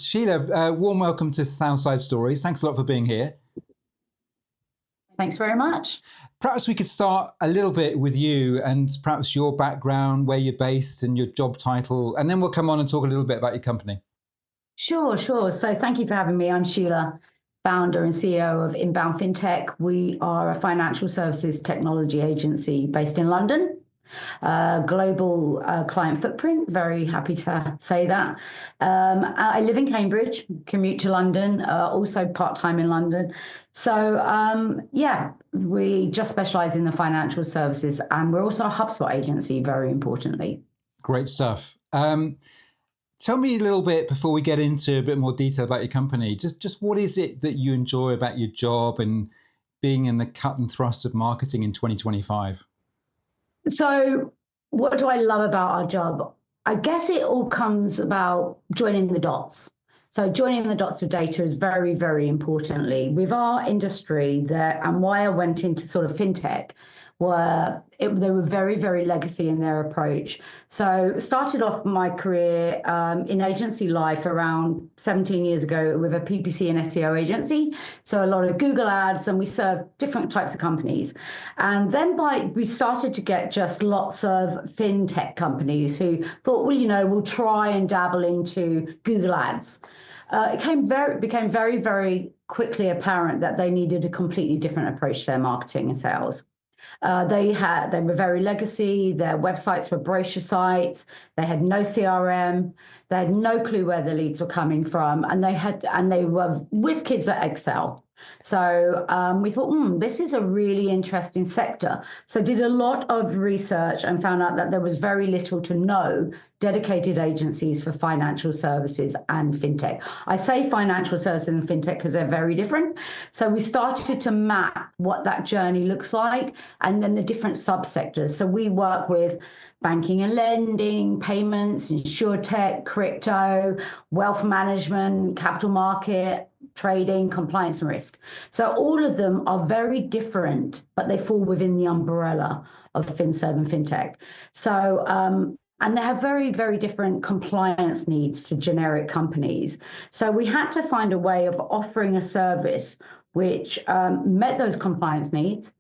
Sheila, warm welcome to Southside Stories. Thanks a lot for being here. Thanks very much. Perhaps we could start a little bit with you and perhaps your background, where you're based and your job title, and then we'll come on and talk a little bit about your company. Sure. So thank you for having me. I'm Sheila, founder and CEO of Inbound FinTech. We are a financial services technology agency based in London. Global client footprint, very happy to say that. I live in Cambridge, commute to London, also part-time in London. So yeah, we just specialize in the financial services, and we're also a HubSpot agency, very importantly. Great stuff. Tell me a little bit, before we get into a bit more detail about your company, just what is it that you enjoy about your job and being in the cut and thrust of marketing in 2025? So what do I love about our job? I guess it all comes about joining the dots. So joining the dots with data is very, very importantly. With our industry, and why I went into sort of fintech, they were very, very legacy in their approach. So started off my career in agency life around 17 years ago with a PPC and SEO agency. So a lot of Google ads, and we serve different types of companies. And then we started to get just lots of fintech companies who thought, well, we'll try and dabble into Google ads. It became very, very quickly apparent that they needed a completely different approach to their marketing and sales. They were very legacy. Their websites were brochure sites. They had no CRM. They had no clue where the leads were coming from, and they were whiz kids at Excel. So we thought, this is a really interesting sector. So did a lot of research and found out that there was very little to no dedicated agencies for financial services and fintech. I say financial services and fintech because they're very different. So we started to map what that journey looks like, and then the different subsectors. So we work with banking and lending, payments, insurtech, crypto, wealth management, capital market, trading, compliance and risk. So all of them are very different, but they fall within the umbrella of FinServ and FinTech. So, and they have very, very different compliance needs to generic companies. So we had to find a way of offering a service which met those compliance needs,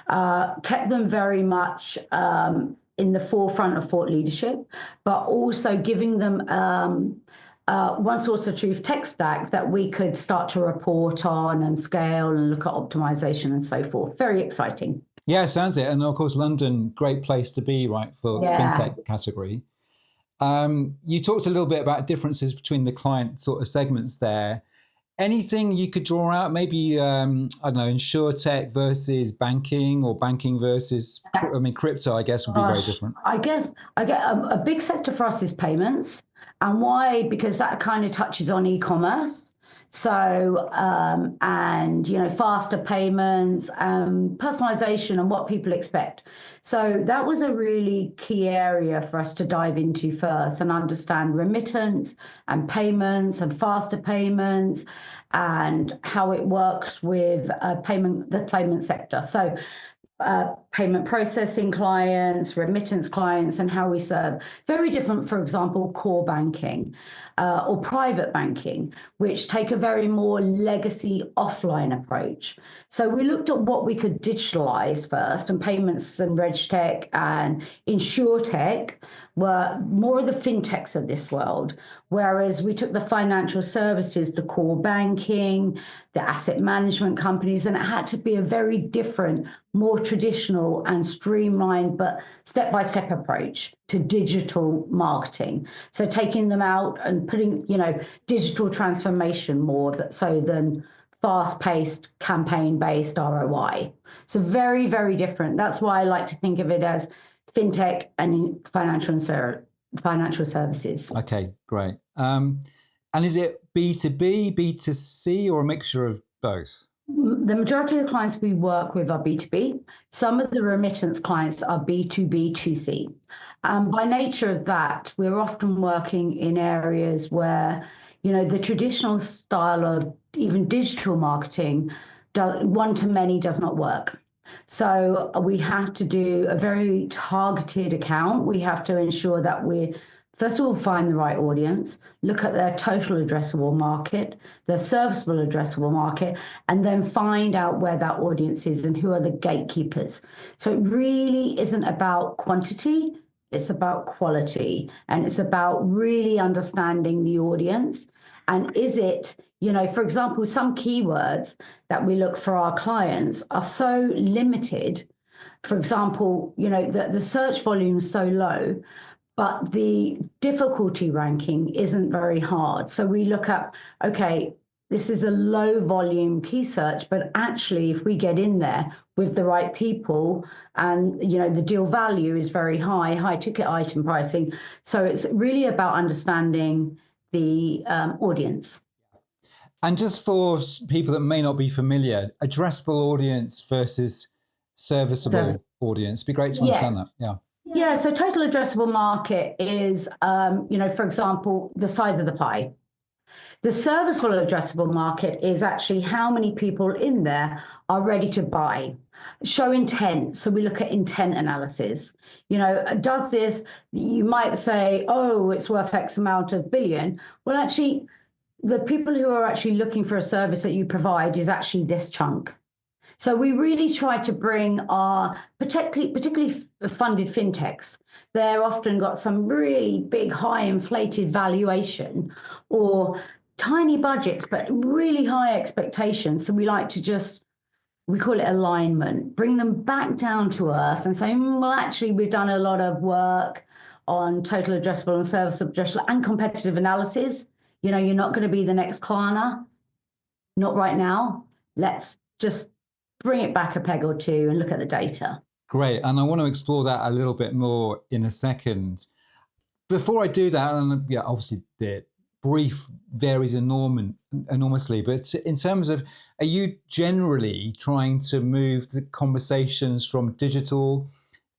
kept them very much in the forefront of thought leadership, but also giving them one source of truth tech stack that we could start to report on and scale and look at optimization and so forth. Very exciting. Yeah, sounds it. And of course, London, great place to be, right, for the fintech category. You talked a little bit about differences between the client sort of segments there. Anything you could draw out? Maybe, I don't know, insurtech versus banking, or banking versus, crypto, I guess, would be very different. I guess a big sector for us is payments. And why? Because that kind of touches on e-commerce. So, and, faster payments, personalization and what people expect. So that was a really key area for us to dive into first and understand remittance and payments and faster payments and how it works with the payment sector. So payment processing clients, remittance clients, and how we serve. Very different, for example, core banking or private banking, which take a very more legacy offline approach. So we looked at what we could digitalize first, and payments and regtech and insurtech were more of the fintechs of this world, whereas we took the financial services, the core banking, the asset management companies, and it had to be a very different, more traditional and streamlined, but step-by-step approach to digital marketing. So taking them out and putting, digital transformation more so than fast-paced, campaign-based ROI. So very, very different. That's why I like to think of it as fintech and financial services. Okay, great. And is it B2B, B2C, or a mixture of both? The majority of the clients we work with are B2B. Some of the remittance clients are B2B2C. By nature of that, we're often working in areas where, the traditional style of even digital marketing, one-to-many does not work. So we have to do a very targeted account. We have to ensure that we're First of all, find the right audience, look at their total addressable market, their serviceable addressable market, and then find out where that audience is and who are the gatekeepers. So it really isn't about quantity, it's about quality, and it's about really understanding the audience. And is it, for example, some keywords that we look for our clients are so limited. For example, the search volume is so low, but the difficulty ranking isn't very hard. So we look at, okay, this is a low volume key search, but actually if we get in there with the right people and, the deal value is very high ticket item pricing. So it's really about understanding the audience. And just for people that may not be familiar, addressable audience versus serviceable audience. It'd be great to understand that. Yeah. Yeah, so total addressable market is, for example, the size of the pie. The serviceable addressable market is actually how many people in there are ready to buy. Show intent. So we look at intent analysis. Does this, you might say, oh, it's worth X amount of billion. Well, actually, the people who are actually looking for a service that you provide is actually this chunk. So we really try to bring our, particularly funded fintechs, they're often got some really big, high inflated valuation or tiny budgets, but really high expectations. So we like to we call it alignment, bring them back down to earth and say, well, actually, we've done a lot of work on total addressable and serviceable addressable and competitive analysis. You're not going to be the next Klarna, not right now. Let's just bring it back a peg or two and look at the data. Great. And I want to explore that a little bit more in a second. Before I do that, and obviously the brief varies enormously, but in terms of, are you generally trying to move the conversations from digital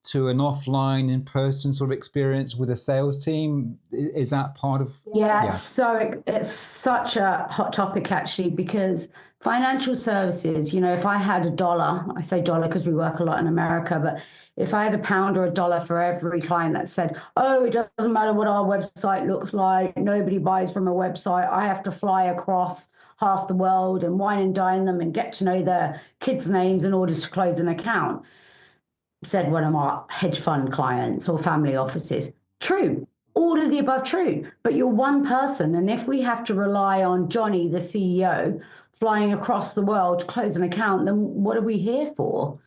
to an offline, in-person sort of experience with a sales team? Is that part of? Yeah. So it's such a hot topic actually, because financial services, if I had $1, I say dollar because we work a lot in America, but if I had £1 or $1 for every client that said, oh, it doesn't matter what our website looks like, nobody buys from a website, I have to fly across half the world and wine and dine them and get to know their kids' names in order to close an account, said one of our hedge fund clients or family offices. True. All of the above true, but you're one person. And if we have to rely on Johnny, the CEO, flying across the world to close an account, then what are we here for?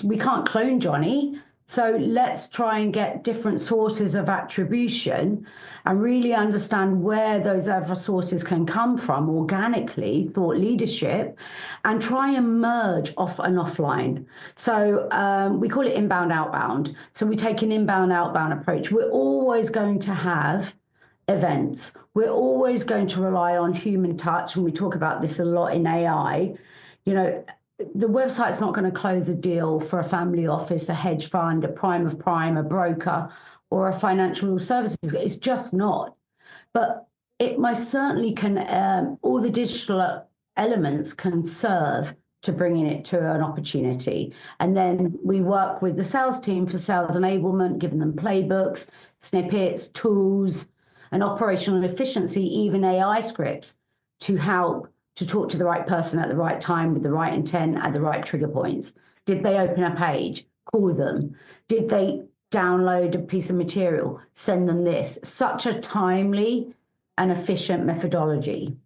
We can't clone Johnny. So let's try and get different sources of attribution and really understand where those other sources can come from organically, thought leadership, and try and merge off and offline. So we call it inbound, outbound. So we take an inbound, outbound approach. We're always going to have events. We're always going to rely on human touch. And we talk about this a lot in AI. The website's not going to close a deal for a family office, a hedge fund, a prime of prime, a broker, or a financial services. It's just not. But it most certainly can, all the digital elements can serve to bringing it to an opportunity. And then we work with the sales team for sales enablement, giving them playbooks, snippets, tools, and operational efficiency, even AI scripts to help to talk to the right person at the right time with the right intent at the right trigger points. Did they open a page? Call them. Did they download a piece of material? Send them this. Such a timely and efficient methodology.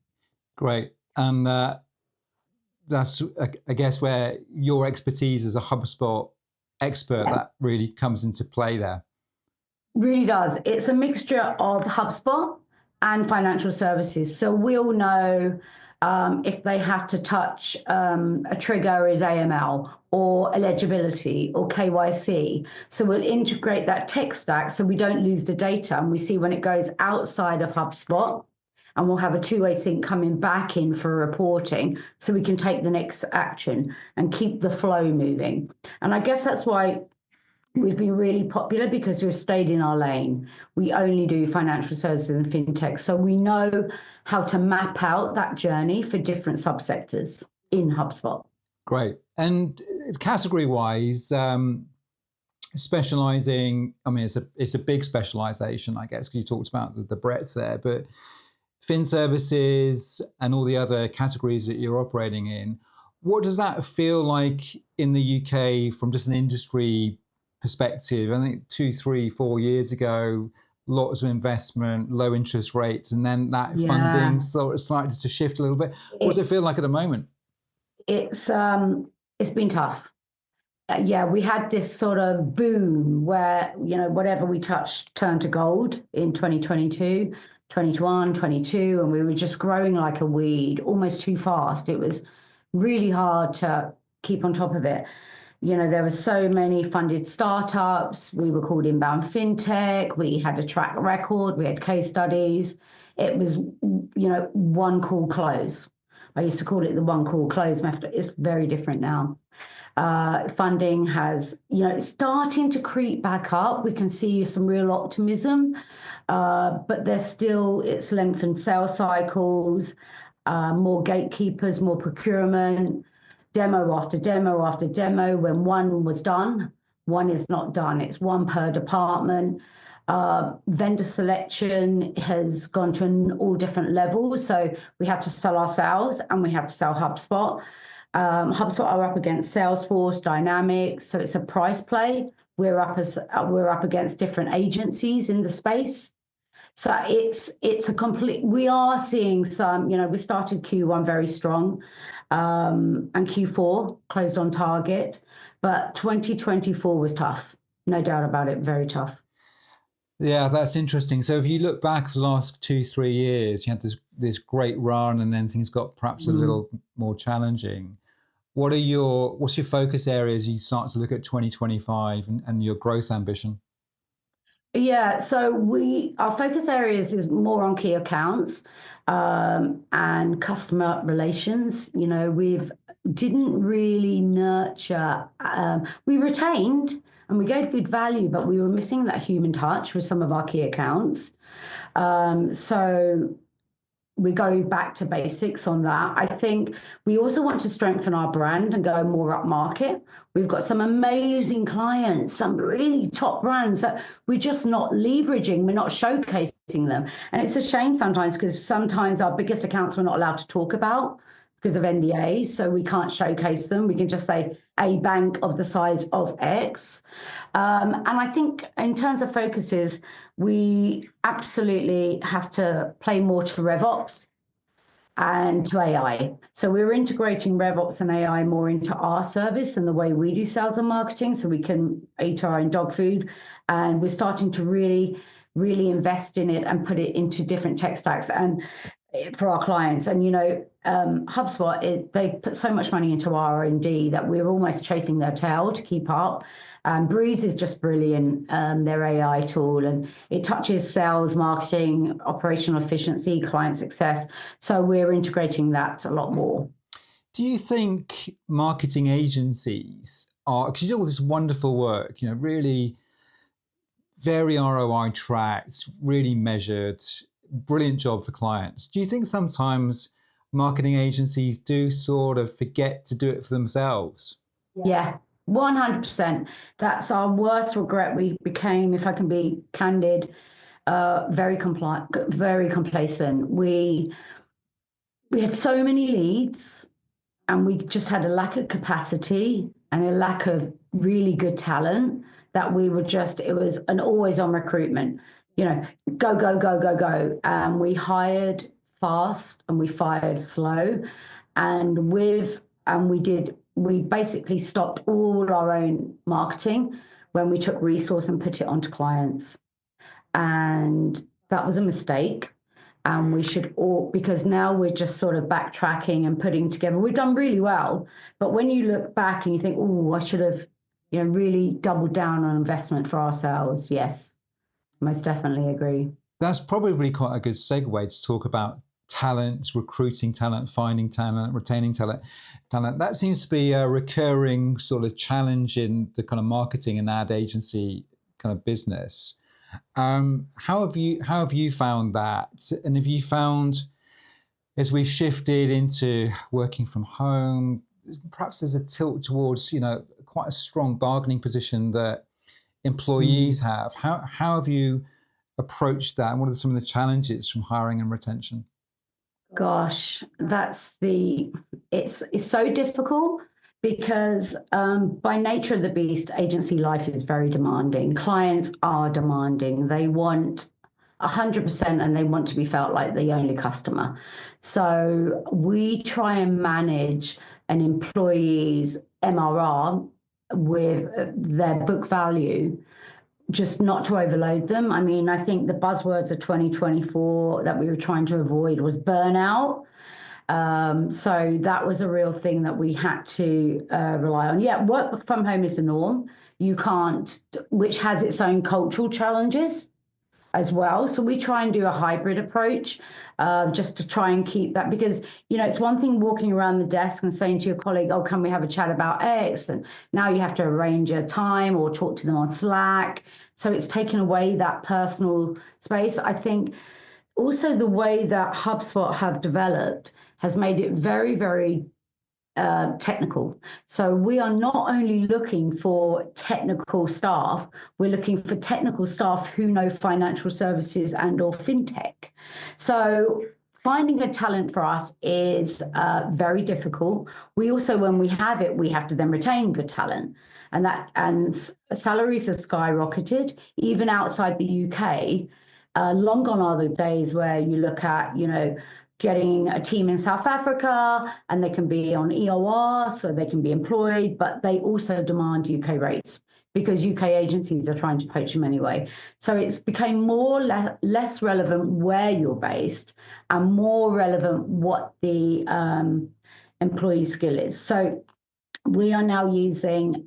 Great. And that's, I guess, where your expertise as a HubSpot expert, that really comes into play there. Really does. It's a mixture of HubSpot and financial services. So we'll know if they have to touch a trigger is AML or eligibility or KYC. So we'll integrate that tech stack so we don't lose the data, and we see when it goes outside of HubSpot, and we'll have a two-way sync coming back in for reporting so we can take the next action and keep the flow moving. And I guess that's why we've been really popular, because we've stayed in our lane. We only do financial services and fintech. So we know how to map out that journey for different subsectors in HubSpot. Great. And category-wise, specialising, I mean, it's a big specialisation, I guess, because you talked about the breadth there, but fin services and all the other categories that you're operating in, what does that feel like in the UK from just an industry perspective? I think 2, 3, 4 years ago, lots of investment, low interest rates, and then that funding sort of started to shift a little bit. What does it feel like at the moment? It's been tough. Yeah, we had this sort of boom where, whatever we touched turned to gold in 2022, 21, 22, and we were just growing like a weed, almost too fast. It was really hard to keep on top of it. There were so many funded startups. We were called Inbound FinTech. We had a track record. We had case studies. It was, one call close. I used to call it the one call close method. It's very different now. Funding has, it's starting to creep back up. We can see some real optimism, but it's lengthened sales cycles, more gatekeepers, more procurement, demo after demo after demo. When one was done, one is not done. It's one per department. Vendor selection has gone to all different levels. So we have to sell ourselves and we have to sell HubSpot. HubSpot are up against Salesforce, Dynamics, so it's a price play. We're up against different agencies in the space. So it's a complete. We are seeing some. We started Q1 very strong, and Q4 closed on target, but 2024 was tough, no doubt about it, very tough. Yeah, that's interesting. So if you look back for the last 2, 3 years, you had this great run, and then things got perhaps a little more challenging. What's your focus areas as you start to look at 2025 and your growth ambition? Yeah, so our focus areas is more on key accounts and customer relations. We didn't really nurture. We retained and we gave good value, but we were missing that human touch with some of our key accounts. So we go back to basics on that. I think we also want to strengthen our brand and go more up market. We've got some amazing clients, some really top brands that we're just not leveraging. We're not showcasing them. And it's a shame sometimes because sometimes our biggest accounts we're not allowed to talk about because of NDAs. So we can't showcase them. We can just say a bank of the size of X. And I think in terms of focuses, we absolutely have to play more to RevOps and to AI. So we're integrating RevOps and AI more into our service and the way we do sales and marketing so we can eat our own dog food. And we're starting to really, really invest in it and put it into different tech stacks and for our clients. And, HubSpot, they put so much money into R&D that we're almost chasing their tail to keep up. Breeze is just brilliant, their AI tool, and it touches sales, marketing, operational efficiency, client success. So we're integrating that a lot more. Do you think marketing agencies because you do all this wonderful work, really very ROI tracked, really measured, brilliant job for clients. Do you think sometimes marketing agencies do sort of forget to do it for themselves? Yeah, 100%. That's our worst regret. We became, if I can be candid, very complacent. We had so many leads and we just had a lack of capacity and a lack of really good talent that we were it was an always on recruitment, go, go, go, go, go. And we hired fast and we fired slow. And we basically stopped all our own marketing when we took resource and put it onto clients. And that was a mistake. And we should because now we're just sort of backtracking and putting together. We've done really well. But when you look back and you think, oh, I should have, really doubled down on investment for ourselves. Yes, most definitely agree. That's probably quite a good segue to talk about talent, recruiting talent, finding talent, retaining talent. That seems to be a recurring sort of challenge in the kind of marketing and ad agency kind of business. How have you found that? And have you found, as we've shifted into working from home, perhaps there's a tilt towards, quite a strong bargaining position that employees have. How have you approached that? And what are some of the challenges from hiring and retention? Gosh, it's so difficult because by nature of the beast, agency life is very demanding. Clients are demanding. They want 100% and they want to be felt like the only customer. So we try and manage an employee's MRR with their book value, just not to overload them. I mean, I think the buzzwords of 2024 that we were trying to avoid was burnout. So that was a real thing that we had to rely on. Yeah, work from home is the norm. You can't, which has its own cultural challenges as well. So we try and do a hybrid approach just to try and keep that, because, it's one thing walking around the desk and saying to your colleague, oh, can we have a chat about X? And now you have to arrange a time or talk to them on Slack. So it's taken away that personal space. I think also the way that HubSpot have developed has made it very, very technical. So we are not only looking for technical staff, we're looking for technical staff who know financial services and or fintech. So finding a talent for us is very difficult. We also, when we have it, we have to then retain good talent. And salaries have skyrocketed, even outside the UK. Long gone are the days where you look at, getting a team in South Africa and they can be on EOR, so they can be employed, but they also demand UK rates because UK agencies are trying to poach them anyway. So it's become less relevant where you're based and more relevant what the employee skill is. So we are now using,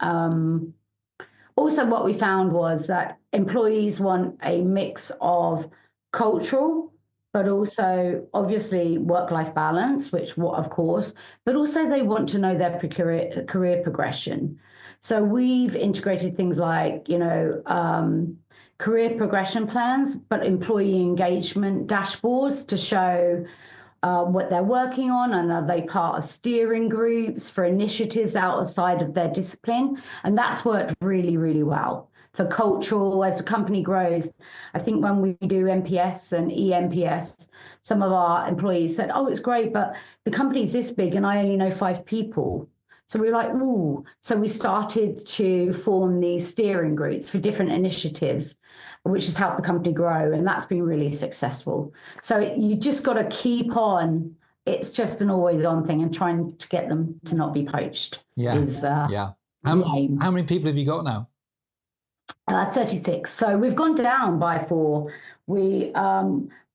also what we found was that employees want a mix of cultural, but also obviously work-life balance, of course, but also they want to know their career progression. So we've integrated things like, career progression plans, but employee engagement dashboards to show what they're working on, and are they part of steering groups for initiatives outside of their discipline? And that's worked really, really well. For cultural, as the company grows, I think when we do NPS and eNPS, some of our employees said, oh, it's great, but the company's this big and I only know 5 people. So we were like, ooh. So we started to form these steering groups for different initiatives, which has helped the company grow. And that's been really successful. So you just got to keep on. It's just an always on thing, and trying to get them to not be poached. How many people have you got now? 36. So we've gone down by 4. We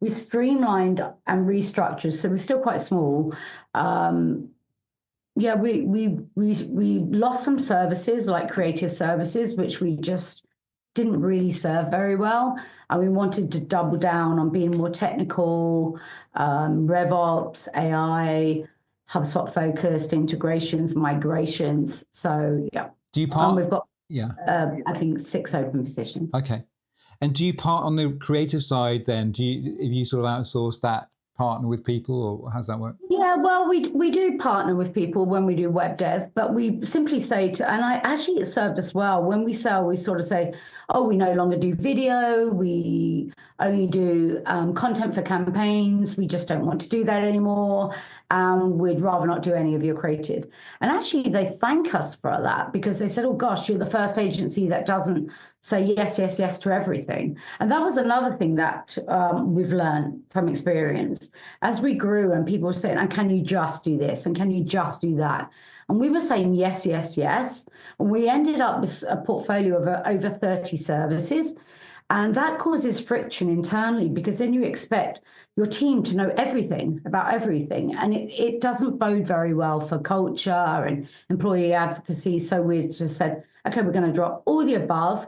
streamlined and restructured, so we're still quite small. We lost some services like creative services, which we just didn't really serve very well, and we wanted to double down on being more technical, RevOps, AI, HubSpot focused, integrations, migrations. So Do you part? We've got I think 6 open positions. Okay. And do you part on the creative side then? Have you sort of outsourced that, partner with people, or how does that work? Yeah, well, we do partner with people when we do web dev, but we simply say it served us well. When we sell, we sort of say, oh, we no longer do video, we only do content for campaigns, we just don't want to do that anymore, we'd rather not do any of your creative. And actually they thank us for that, because they said, oh gosh, you're the first agency that doesn't say yes, yes, yes to everything. And that was another thing that we've learned from experience. As we grew and people were saying, and can you just do this? And can you just do that? And we were saying yes, yes, yes. And we ended up with a portfolio of over 30 services. And that causes friction internally, because then you expect your team to know everything about everything. And it doesn't bode very well for culture and employee advocacy. So we just said, okay, we're going to drop all the above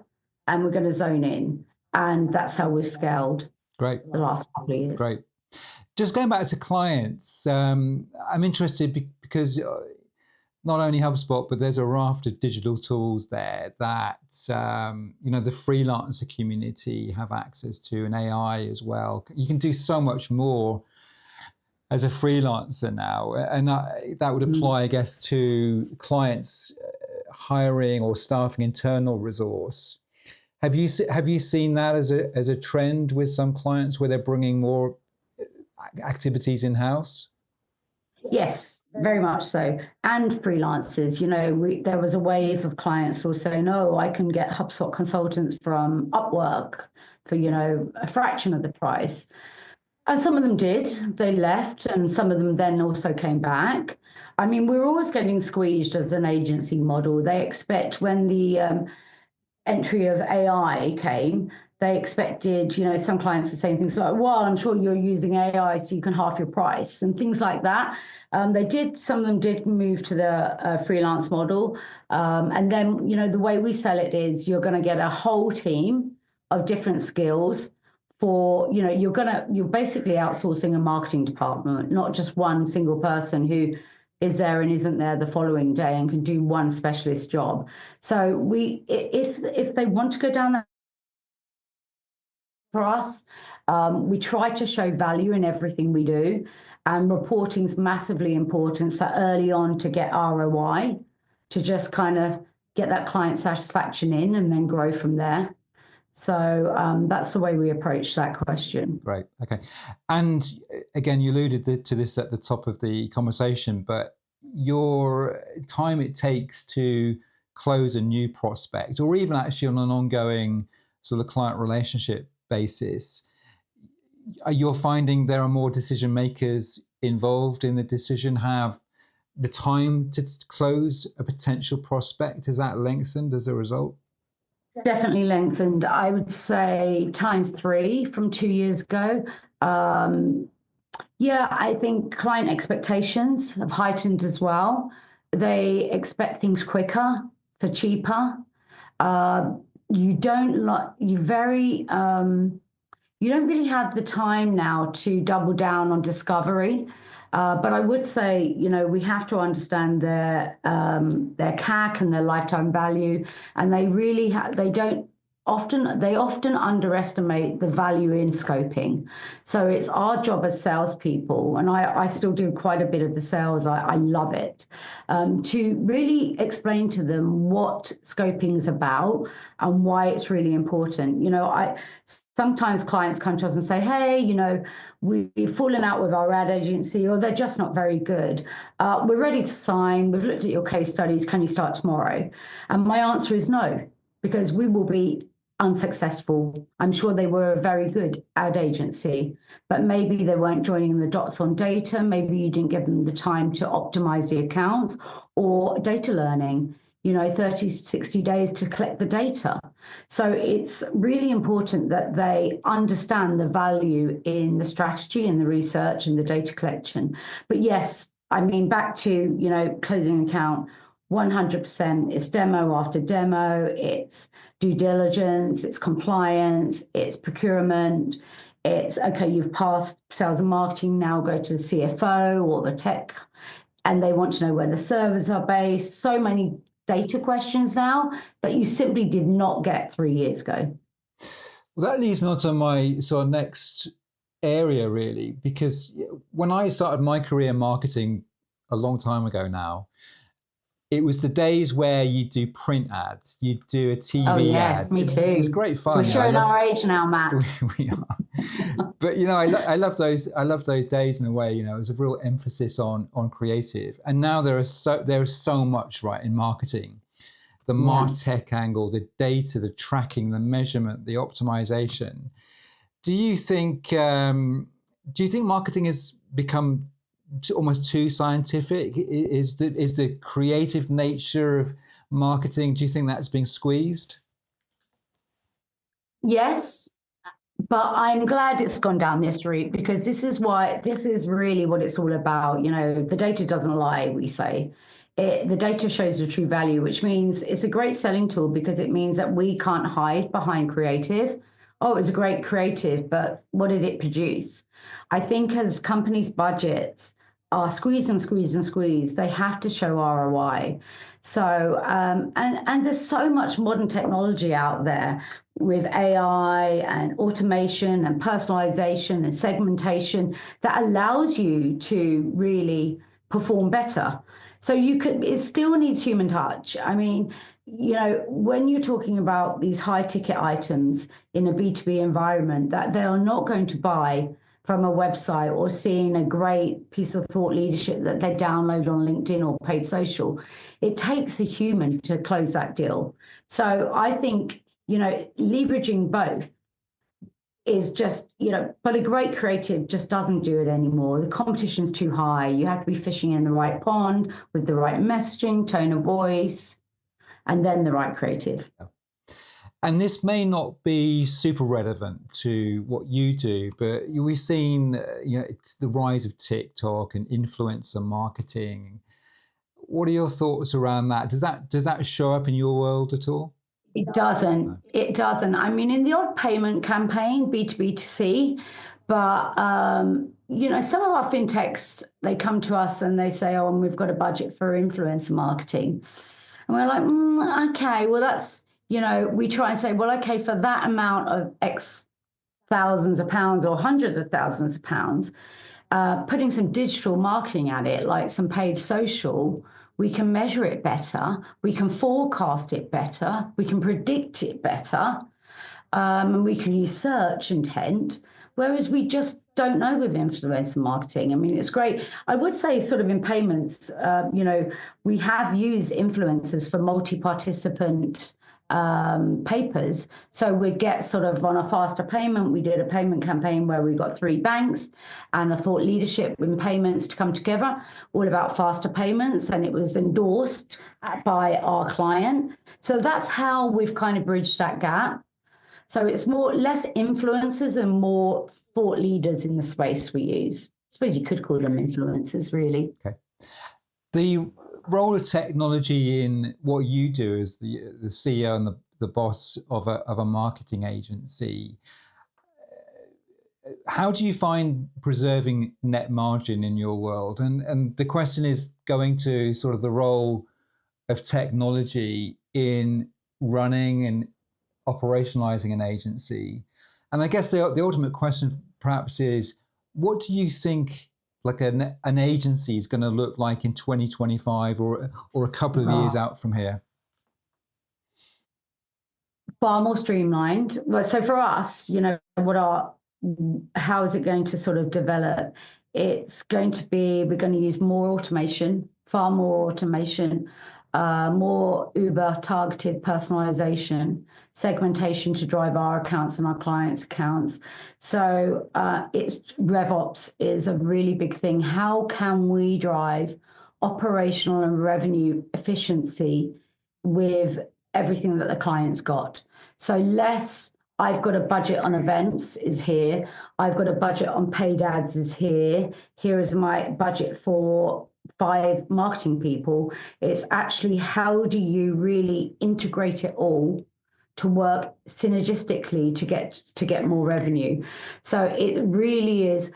and we're going to zone in. And that's how we've scaled the last couple of years. Great. Just going back to clients, I'm interested because not only HubSpot, but there's a raft of digital tools there that, the freelancer community have access to, and AI as well. You can do so much more as a freelancer now. And that would apply, I guess, to clients hiring or staffing internal resource. Have you seen that as a trend with some clients where they're bringing more activities in-house? Yes, very much so. And freelancers, there was a wave of clients who were saying, "No, I can get HubSpot consultants from Upwork for, a fraction of the price." And some of them did, they left, and some of them then also came back. I mean, we're always getting squeezed as an agency model. They expect when the entry of AI came, they expected, some clients are saying things like, "Well, I'm sure you're using AI so you can half your price," and things like that. Some of them did move to the freelance model. And then, the way we sell it is you're going to get a whole team of different skills for, you're basically outsourcing a marketing department, not just one single person who is there and isn't there the following day and can do one specialist job. So if they want to go down that for us, we try to show value in everything we do, and reporting is massively important. So early on to get ROI, to just kind of get that client satisfaction in and then grow from there. So that's the way we approach that question. Great. Okay. And again, you alluded to this at the top of the conversation, but your time it takes to close a new prospect, or even actually on an ongoing sort of client relationship basis, you're finding there are more decision makers involved in the decision, have the time to close a potential prospect? Is that lengthened as a result? Definitely lengthened. I would say ×3 from 2 years ago. Yeah, I think client expectations have heightened as well. They expect things quicker for cheaper. You don't really have the time now to double down on discovery. But I would say, we have to understand their CAC and their lifetime value, and they often underestimate the value in scoping. So it's our job as salespeople, and I still do quite a bit of the sales. I love it, to really explain to them what scoping is about and why it's really important. Sometimes clients come to us and say, "Hey, we've fallen out with our ad agency, or they're just not very good. We're ready to sign. We've looked at your case studies. Can you start tomorrow?" And my answer is no, because we will be unsuccessful. I'm sure they were a very good ad agency, but maybe they weren't joining the dots on data. Maybe you didn't give them the time to optimize the accounts, or data learning, 30, 60 days to collect the data. So it's really important that they understand the value in the strategy and the research and the data collection. But yes, I mean, back to, closing an account, 100%. It's demo after demo. It's due diligence. It's compliance. It's procurement. It's, okay, you've passed sales and marketing, now go to the CFO or the tech, and they want to know where the servers are based. So many data questions now that you simply did not get 3 years ago. Well, that leads me on to my sort of next area, really, because when I started my career in marketing a long time ago now, it was the days where you do print ads, you do a TV ad. Oh yes, me too. It was great fun. We're showing our age now, Matt. We are. But I love those. I love those days in a way. It was a real emphasis on creative. And now there is so much right in marketing. The MarTech angle, the data, the tracking, the measurement, the optimization. Do you think marketing has become almost too scientific? Is the creative nature of marketing, do you think that's being squeezed? Yes, but I'm glad it's gone down this route, because this is really what it's all about. The data doesn't lie, we say. The data shows the true value, which means it's a great selling tool, because it means that we can't hide behind creative. Oh, it was a great creative, but what did it produce? I think as companies' budgets are squeezed and squeezed and squeezed, they have to show ROI. So, and there's so much modern technology out there with AI and automation and personalization and segmentation that allows you to really perform better. So it still needs human touch. I mean, when you're talking about these high ticket items in a B2B environment that they are not going to buy from a website or seeing a great piece of thought leadership that they download on LinkedIn or paid social, it takes a human to close that deal. So I think, leveraging both is just, but a great creative just doesn't do it anymore. The competition's too high. You have to be fishing in the right pond with the right messaging, tone of voice, and then the right creative. And this may not be super relevant to what you do, but we've seen, it's the rise of TikTok and influencer marketing. What are your thoughts around that? Does that show up in your world at all? It doesn't. No. It doesn't. I mean, in the odd payment campaign, B2B2C, but some of our fintechs, they come to us and they say, "Oh, and we've got a budget for influencer marketing," and we're like, "Okay, well, that's." We try and say, well, okay, for that amount of X thousands of pounds or hundreds of thousands of pounds, putting some digital marketing at it, like some paid social, we can measure it better, we can forecast it better, we can predict it better, and we can use search intent, whereas we just don't know with influencer marketing. I mean, it's great. I would say sort of in payments, we have used influencers for multi-participant papers. So we'd get sort of on a faster payment. We did a payment campaign where we got 3 banks and a thought leadership in payments to come together, all about faster payments. And it was endorsed by our client. So that's how we've kind of bridged that gap. So it's less influencers and more thought leaders in the space we use. I suppose you could call them influencers, really. Okay. The role of technology in what you do as the CEO and the boss of a marketing agency, how do you find preserving net margin in your world? And the question is going to sort of the role of technology in running and operationalizing an agency. And I guess the ultimate question perhaps is, what do you think like an agency is going to look like in 2025 or a couple of years out from here? Far more streamlined. Well, so for us, how is it going to sort of develop? It's going to be, we're going to use more automation, far more automation, more Uber targeted personalization, segmentation to drive our accounts and our clients' accounts. So it's RevOps is a really big thing. How can we drive operational and revenue efficiency with everything that the client's got? So less, I've got a budget on events is here. I've got a budget on paid ads is here. Here is my budget for 5 marketing people. It's actually, how do you really integrate it all to work synergistically to get more revenue? So it really is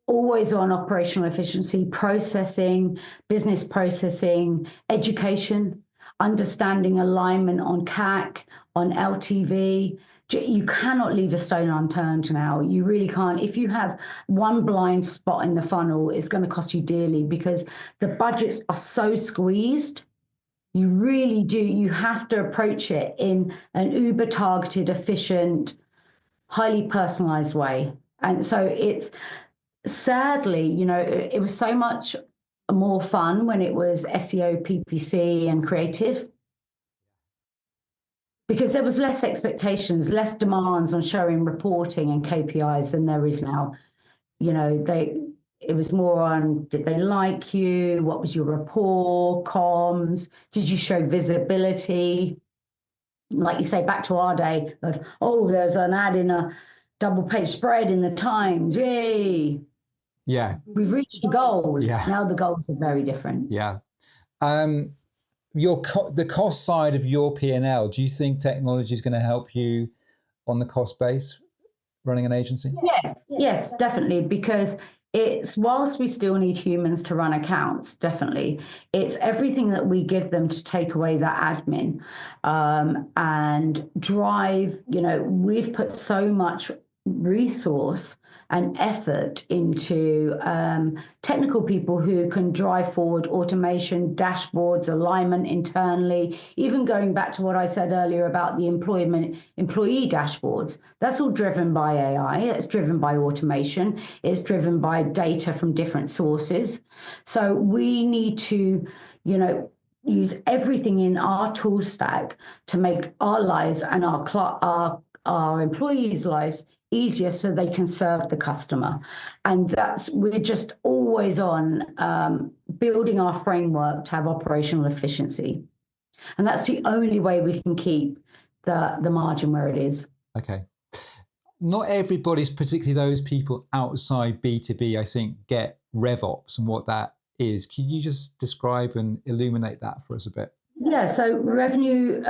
always on operational efficiency, processing, business processing, education, understanding alignment on CAC, on LTV. You cannot leave a stone unturned now. You really can't. If you have one blind spot in the funnel, it's going to cost you dearly because the budgets are so squeezed. You really do. You have to approach it in an uber targeted, efficient, highly personalized way. And so it's sadly, it was so much more fun when it was SEO, PPC, and creative, because there was less expectations, less demands on showing reporting and KPIs than there is now. It was more on, did they like you? What was your rapport, comms? Did you show visibility? Like you say, back to our day of, there's an ad in a double page spread in the Times. Yay. Yeah. We've reached the goal. Yeah. Now the goals are very different. Yeah. The cost side of your P&L, do you think technology is going to help you on the cost base running an agency? Yes, definitely. Because it's, whilst we still need humans to run accounts, definitely, it's everything that we give them to take away that admin and drive. We've put so much resource and effort into technical people who can drive forward automation, dashboards, alignment internally, even going back to what I said earlier about the employee dashboards. That's all driven by AI. It's driven by automation. It's driven by data from different sources. So we need to, use everything in our tool stack to make our lives and our employees' lives easier so they can serve the customer. And we're just always on building our framework to have operational efficiency. And that's the only way we can keep the margin where it is. Okay. Not everybody's, particularly those people outside B2B, I think, get RevOps and what that is. Can you just describe and illuminate that for us a bit? Yeah, so revenue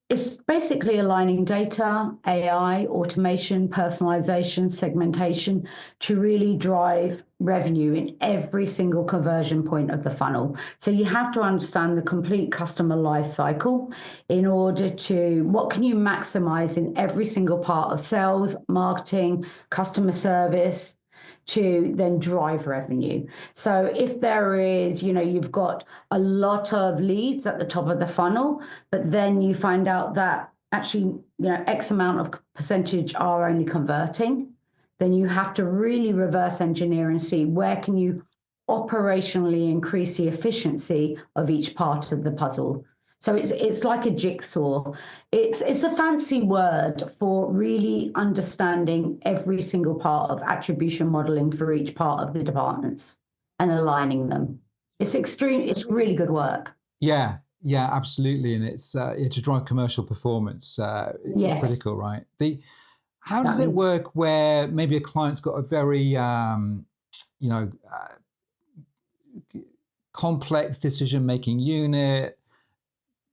is basically aligning data, AI, automation, personalization, segmentation to really drive revenue in every single conversion point of the funnel. So you have to understand the complete customer life cycle in order to, what can you maximize in every single part of sales, marketing, customer service, to then drive revenue. So if there is, you've got a lot of leads at the top of the funnel, but then you find out that actually, X amount of percentage are only converting, then you have to really reverse engineer and see where can you operationally increase the efficiency of each part of the puzzle. So it's like a jigsaw. It's a fancy word for really understanding every single part of attribution modeling for each part of the departments and aligning them. It's really good work. Yeah, absolutely. And it's to drive commercial performance, yes. Critical, right? How does it work where maybe a client's got a very, complex decision-making unit,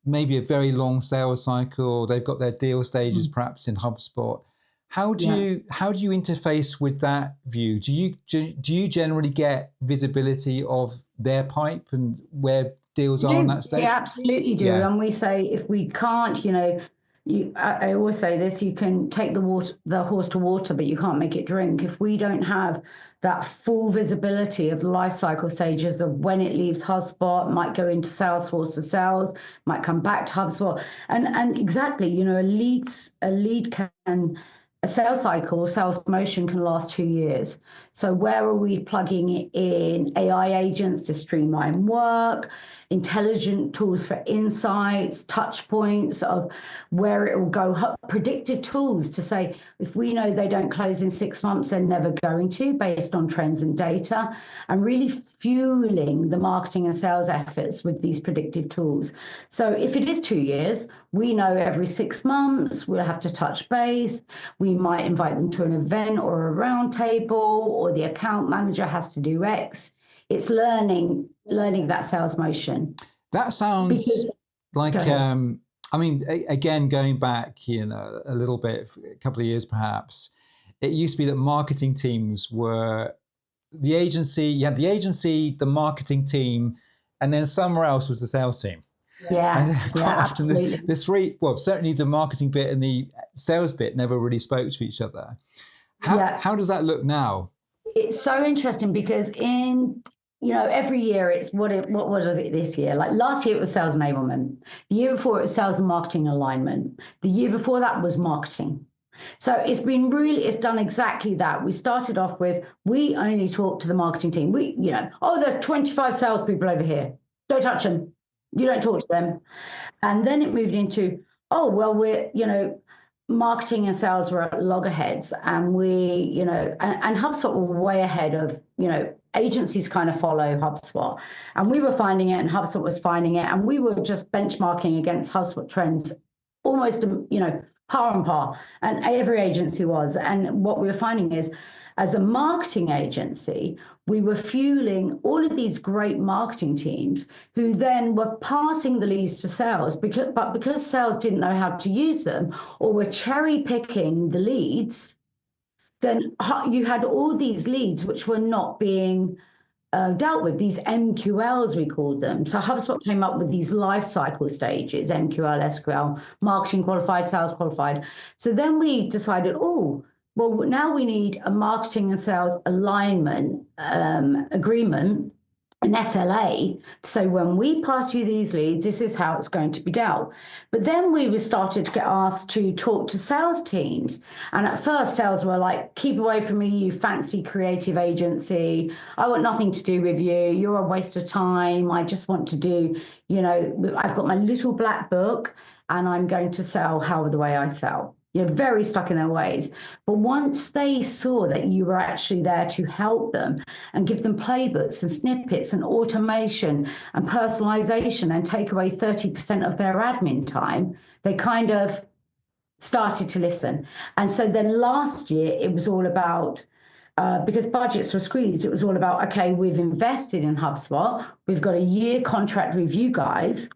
maybe a very long sales cycle, they've got their deal stages perhaps in HubSpot. How do you interface with that view? Do you generally get visibility of their pipe and where deals are on that stage? We absolutely do. Yeah. And we say if we can't, I always say this, you can take the horse to water, but you can't make it drink. If we don't have that full visibility of the life cycle stages of when it leaves HubSpot, might go into Salesforce to sales, might come back to HubSpot. And exactly, a sales cycle or sales motion can last 2 years. So where are we plugging in AI agents to streamline work, intelligent tools for insights, touch points of where it will go, predictive tools to say, if we know they don't close in 6 months, they're never going to, based on trends and data, and really fueling the marketing and sales efforts with these predictive tools. So if it is 2 years, we know every 6 months we'll have to touch base. We might invite them to an event or a round table, or the account manager has to do X. It's learning that sales motion. That sounds like, again, going back, a little bit, a couple of years perhaps, it used to be that marketing teams were the agency, you had the agency, the marketing team, and then somewhere else was the sales team. Yeah, absolutely. The three, well, certainly the marketing bit and the sales bit never really spoke to each other. How does that look now? It's so interesting because every year it's what was it this year? Like last year it was sales enablement. The year before it was sales and marketing alignment. The year before that was marketing. So it's done exactly that. We started off with, we only talk to the marketing team. There's 25 salespeople over here. Don't touch them. You don't talk to them. And then it moved into, we're, marketing and sales were at loggerheads, and and HubSpot were way ahead of, agencies kind of follow HubSpot, and we were finding it and HubSpot was finding it, and we were just benchmarking against HubSpot trends almost, par and par, and every agency was. And what we were finding is, as a marketing agency, we were fueling all of these great marketing teams who then were passing the leads to sales, because sales didn't know how to use them or were cherry picking the leads, then you had all these leads which were not being dealt with, these MQLs, we called them. So HubSpot came up with these life cycle stages, MQL, SQL, marketing qualified, sales qualified. So then we decided, well, now we need a marketing and sales alignment agreement, an SLA. So when we pass you these leads, this is how it's going to be dealt. But then we started to get asked to talk to sales teams. And at first, sales were like, keep away from me, you fancy creative agency. I want nothing to do with you. You're a waste of time. I just want to do, I've got my little black book and I'm going to sell however the way I sell. You're very stuck in their ways. But once they saw that you were actually there to help them and give them playbooks and snippets and automation and personalization and take away 30% of their admin time, they kind of started to listen. And so then last year, it was all about, because budgets were squeezed, it was all about, okay, we've invested in HubSpot. We've got a year contract with you guys.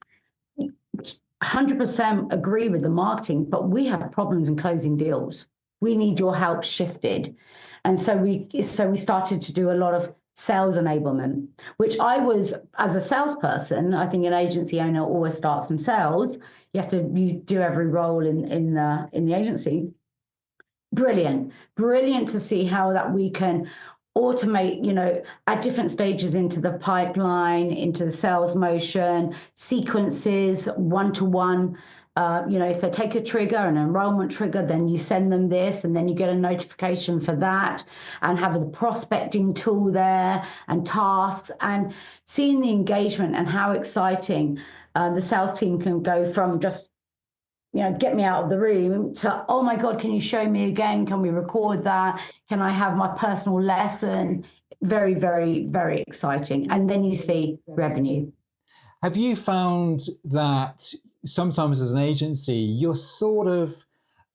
100% agree with the marketing, but we have problems in closing deals. We need your help shifted. And so we started to do a lot of sales enablement, which I was, as a salesperson, I think an agency owner always starts from sales. You do every role in the agency. Brilliant to see how that we can automate, at different stages into the pipeline, into the sales motion, sequences, one-to-one. If they take a trigger, an enrollment trigger, then you send them this, and then you get a notification for that, and have the prospecting tool there, and tasks, and seeing the engagement and how exciting the sales team can go from just, get me out of the room to, oh my God, can you show me again? Can we record that? Can I have my personal lesson? Very, very, very exciting. And then you see revenue. Have you found that sometimes as an agency, you're sort of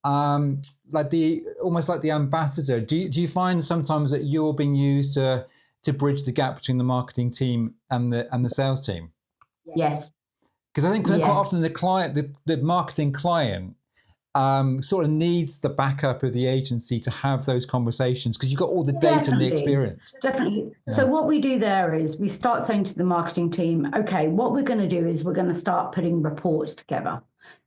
almost like the ambassador? Do you find sometimes that you're being used to bridge the gap between the marketing team and the sales team? Yes. Because I think quite often the marketing client sort of needs the backup of the agency to have those conversations, because you've got all the data and the experience. Definitely. Yeah. So what we do there is we start saying to the marketing team, okay, what we're going to do is we're going to start putting reports together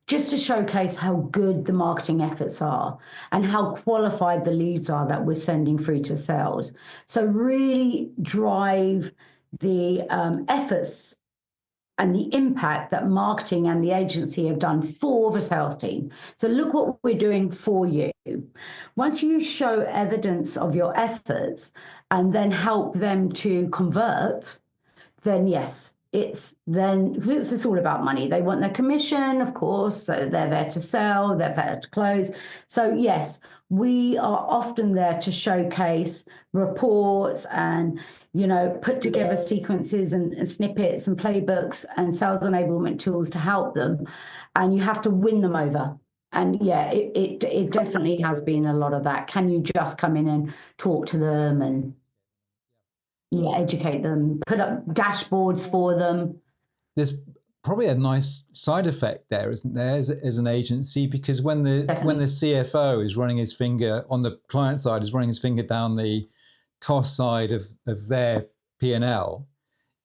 just to showcase how good the marketing efforts are and how qualified the leads are that we're sending through to sales. So really drive the efforts and the impact that marketing and the agency have done for the sales team. So look what we're doing for you. Once you show evidence of your efforts and then help them to convert, then yes, it's all about money. They want their commission, of course. They're there to sell, they're there to close. So yes, we are often there to showcase reports and put together sequences and snippets and playbooks and sales enablement tools to help them. And you have to win them over. And yeah, it definitely has been a lot of that. Can you just come in and talk to them and educate them, put up dashboards for them? There's probably a nice side effect there, isn't there, as an agency? Because when the CFO is running his finger on the client side, is running his finger down the cost side of their P&L,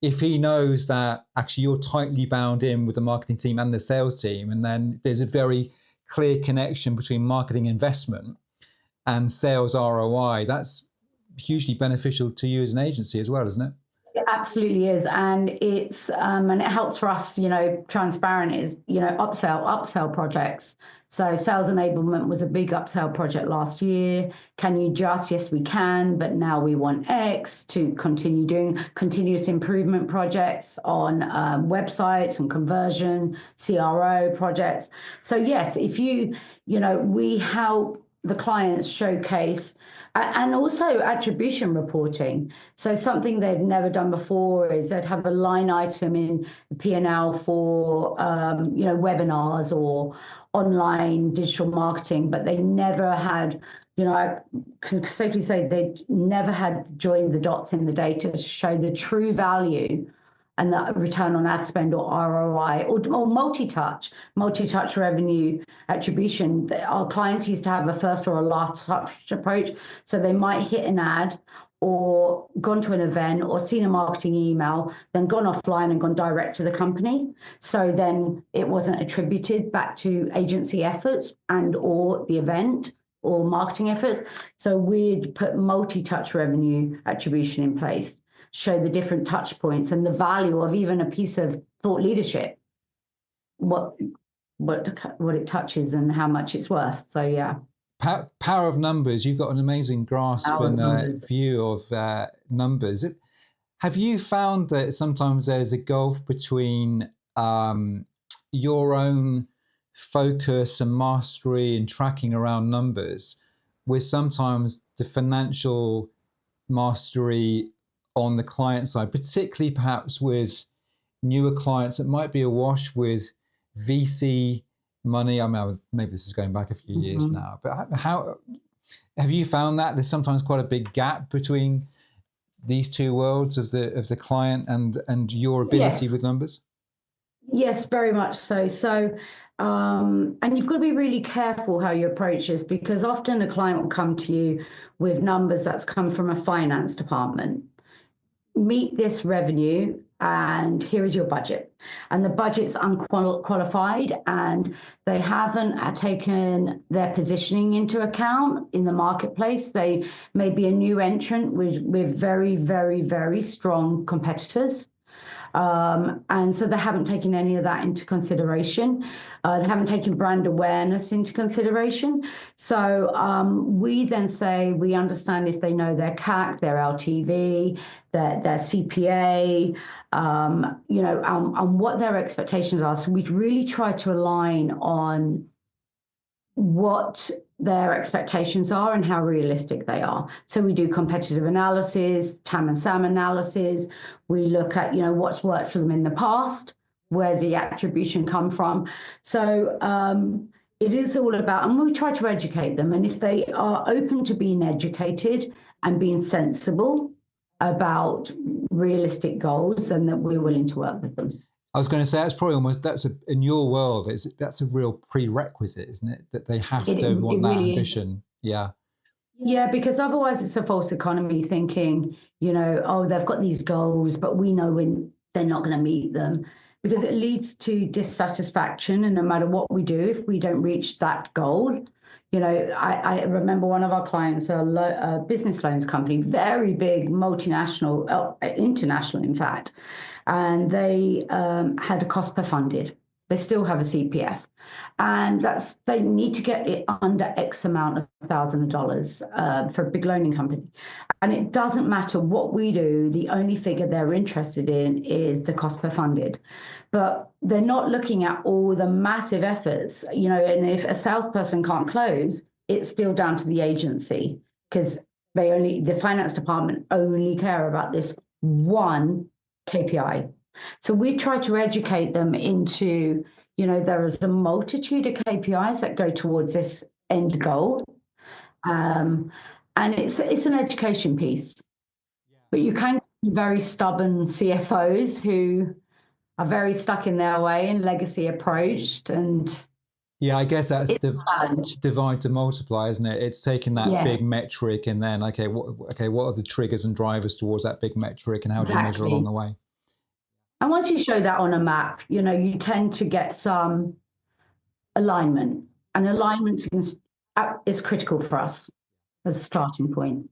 if he knows that actually you're tightly bound in with the marketing team and the sales team, and then there's a very clear connection between marketing investment and sales ROI, that's hugely beneficial to you as an agency as well, isn't it? It absolutely is. And it's and it helps for us, transparent is, upsell projects. So sales enablement was a big upsell project last year. Can you just? Yes, we can, but now we want X to continue doing continuous improvement projects on websites and conversion, CRO projects. So yes, if we help the clients showcase and also attribution reporting. So something they've never done before is they'd have a line item in the P&L for webinars or online digital marketing, but they never had, I can safely say they never had joined the dots in the data to show the true value and the return on ad spend or ROI or multi-touch revenue attribution. Our clients used to have a first or a last touch approach. So they might hit an ad or gone to an event or seen a marketing email, then gone offline and gone direct to the company. So then it wasn't attributed back to agency efforts and or the event. or marketing effort. So we'd put multi-touch revenue attribution in place, show the different touch points and the value of even a piece of thought leadership, what it touches and how much it's worth. So yeah. Power of numbers. You've got an amazing grasp and view of numbers. Have you found that sometimes there's a gulf between your own focus and mastery and tracking around numbers with sometimes the financial mastery on the client side, particularly perhaps with newer clients that might be awash with VC money? I mean, maybe this is going back a few years now, but how have you found that there's sometimes quite a big gap between these two worlds of the client and your ability with numbers? Yes, very much so. So, and you've got to be really careful how you approach this, because often a client will come to you with numbers that's come from a finance department. Meet this revenue and here is your budget. And the budget's unqualified and they haven't taken their positioning into account in the marketplace. They may be a new entrant with very, very, very strong competitors. And so they haven't taken any of that into consideration. They haven't taken brand awareness into consideration. So we then say we understand if they know their CAC, their LTV, their CPA, and what their expectations are. So we really try to align on what their expectations are and how realistic they are. So we do competitive analysis, TAM and SAM analysis. We look at, what's worked for them in the past, where's the attribution come from. So it is all about, and we try to educate them. And if they are open to being educated and being sensible about realistic goals, then that we're willing to work with them. I was going to say that's probably almost in your world that's a real prerequisite, isn't it? That they have to want that ambition. Yeah. Yeah, because otherwise it's a false economy thinking, they've got these goals, but we know when they're not going to meet them, because it leads to dissatisfaction. And no matter what we do, if we don't reach that goal, I remember one of our clients, a business loans company, very big, multinational, international, in fact, and they had a cost per funded. They still have a CPF, and they need to get it under X amount of $1,000 for a big loaning company. And it doesn't matter what we do, the only figure they're interested in is the cost per funded. But they're not looking at all the massive efforts, and if a salesperson can't close, it's still down to the agency, because the finance department only care about this one KPI. So we try to educate them into, there is a multitude of KPIs that go towards this end goal. And it's an education piece. But you can get very stubborn CFOs who are very stuck in their way and legacy approached. And yeah, I guess that's divide to multiply, isn't it? It's taking that big metric and then, what are the triggers and drivers towards that big metric, and how do you measure along the way? And once you show that on a map, you tend to get some alignment. And alignment is critical for us as a starting point.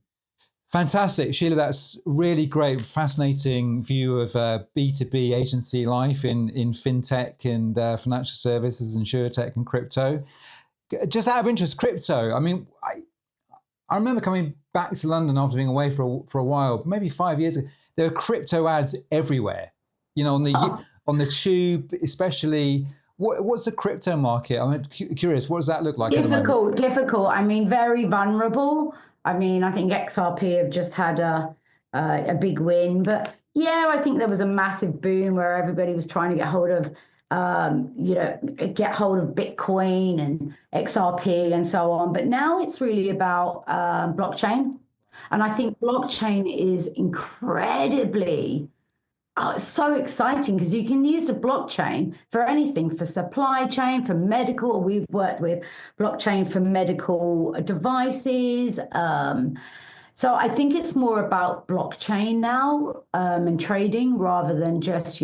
Fantastic. Sheila, that's really great, fascinating view of B2B agency life in FinTech and financial services, InsurTech and crypto. Just out of interest, crypto, I mean, I remember coming back to London after being away for a while, maybe 5 years ago. There were crypto ads everywhere. On the tube, especially. What's the crypto market? I'm curious. What does that look like? Difficult. I mean, very vulnerable. I mean, I think XRP have just had a big win, but yeah, I think there was a massive boom where everybody was trying to get hold of Bitcoin and XRP and so on. But now it's really about blockchain, and I think blockchain is incredibly. It's so exciting because you can use the blockchain for anything, for supply chain, for medical. We've worked with blockchain for medical devices. So I think it's more about blockchain now and trading rather than just,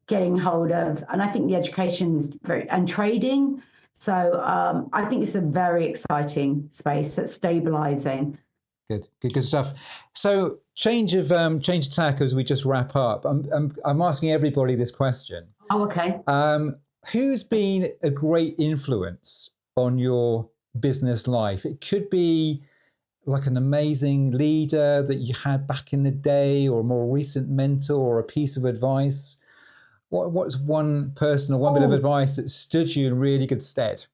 getting hold of, and I think the education is and trading, So I think it's a very exciting space that's stabilizing. Good stuff. So change of tack as we just wrap up. I'm asking everybody this question. Oh, okay. Who's been a great influence on your business life? It could be like an amazing leader that you had back in the day, or a more recent mentor, or a piece of advice. What's one person or one bit of advice that stood you in really good stead?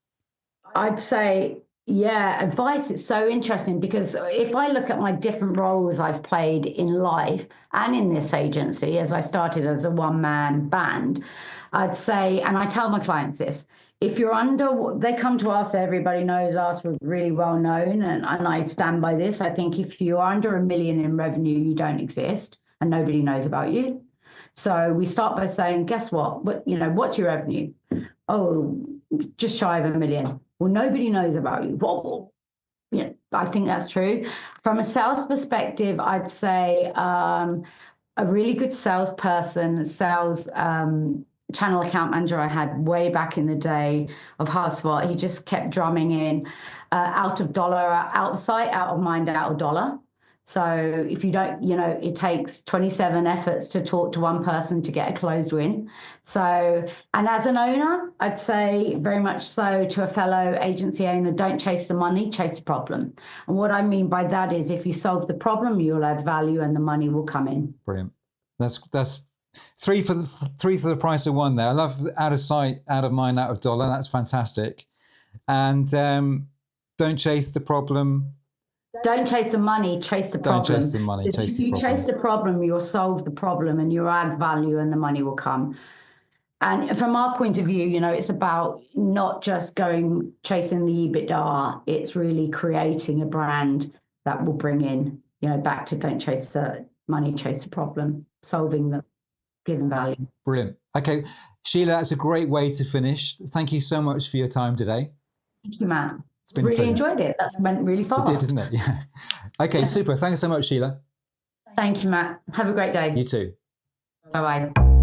I'd say, yeah, advice is so interesting, because if I look at my different roles I've played in life and in this agency, as I started as a one-man band, I'd say, and I tell my clients this, if you're under, they come to us, everybody knows us, we're really well known, and I stand by this. I think if you're under $1 million in revenue, you don't exist and nobody knows about you. So we start by saying, guess what? What's your revenue? Oh, just shy of $1 million. Well, nobody knows about you. Well, I think that's true. From a sales perspective, I'd say a really good salesperson, sales channel account manager I had way back in the day of HubSpot. He just kept drumming in out of dollar, out of sight, out of mind, out of dollar. So if you don't, it takes 27 efforts to talk to one person to get a closed win. So, and as an owner, I'd say very much so to a fellow agency owner, don't chase the money, chase the problem. And what I mean by that is, if you solve the problem, you'll add value and the money will come in. Brilliant. That's three for the price of one there. I love out of sight, out of mind, out of dollar. That's fantastic. And don't chase the problem. Don't chase the money, chase the problem. Don't chase the money, chase the problem. If you chase the problem, you'll solve the problem and you'll add value and the money will come. And from our point of view, it's about not just chasing the EBITDA. It's really creating a brand that will bring in, back to don't chase the money, chase the problem, giving value. Brilliant. Okay, Sheila, that's a great way to finish. Thank you so much for your time today. Thank you, Matt. It's been really enjoyed it. That's went really fast. It did, didn't it? Yeah. Okay, super. Thanks so much, Sheila. Thank you, Matt. Have a great day. You too. Bye-bye.